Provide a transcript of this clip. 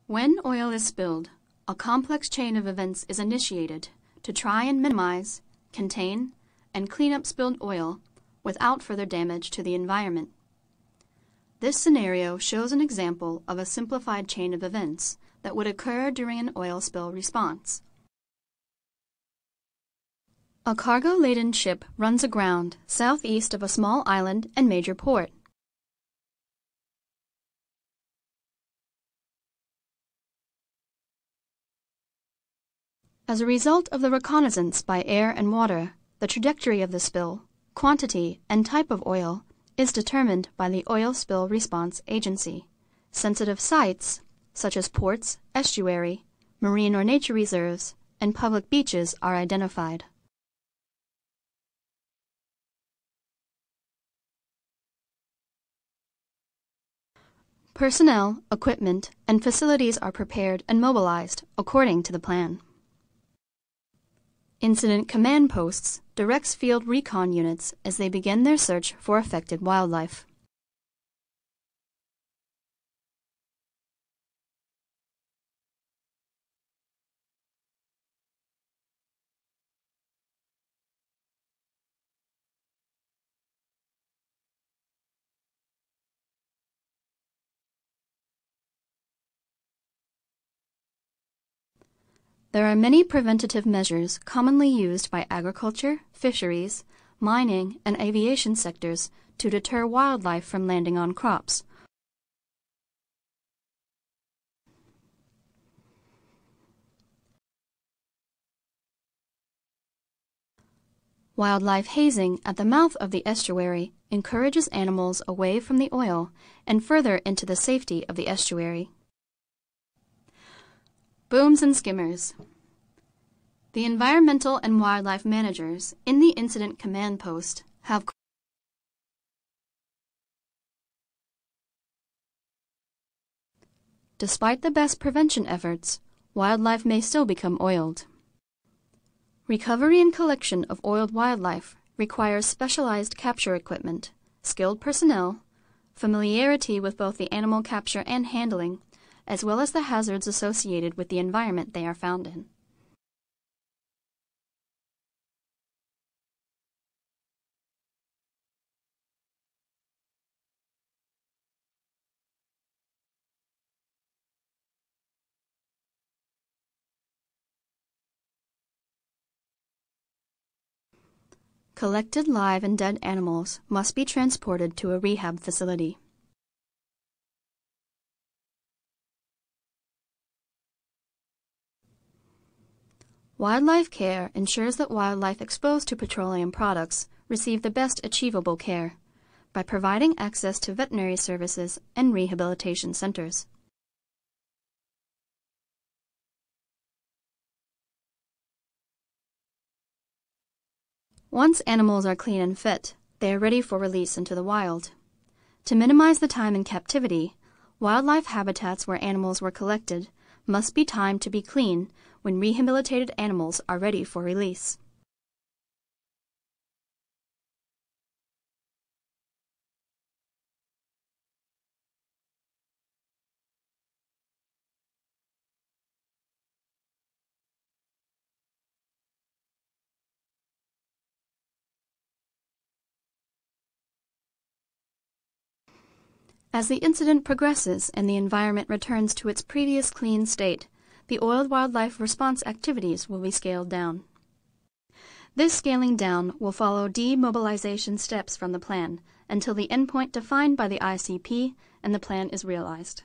When oil is spilled, a complex chain of events is initiated to try and minimize, contain, and clean up spilled oil without further damage to the environment. This scenario shows an example of a simplified chain of events that would occur during an oil spill response. A cargo-laden ship runs aground southeast of a small island and major port. As a result of the reconnaissance by air and water, the trajectory of the spill, quantity, and type of oil is determined by the Oil Spill Response Agency. Sensitive sites, such as ports, estuary, marine or nature reserves, and public beaches are identified. Personnel, equipment, and facilities are prepared and mobilized according to the plan. Incident Command Posts directs field recon units as they begin their search for affected wildlife. There are many preventative measures commonly used by agriculture, fisheries, mining, and aviation sectors to deter wildlife from landing on crops. Wildlife hazing at the mouth of the estuary encourages animals away from the oil and further into the safety of the estuary. Booms and skimmers. The environmental and wildlife managers in the Incident Command Post have Despite the best prevention efforts, wildlife may still become oiled. Recovery and collection of oiled wildlife requires specialized capture equipment, skilled personnel, familiarity with both the animal capture and handling, as well as the hazards associated with the environment they are found in. Collected live and dead animals must be transported to a rehab facility. Wildlife care ensures that wildlife exposed to petroleum products receive the best achievable care by providing access to veterinary services and rehabilitation centers. Once animals are clean and fit, they are ready for release into the wild. To minimize the time in captivity, wildlife habitats where animals were collected must be timed to be clean when rehabilitated animals are ready for release. As the incident progresses and the environment returns to its previous clean state, the oiled wildlife response activities will be scaled down. This scaling down will follow demobilization steps from the plan until the endpoint defined by the ICP and the plan is realized.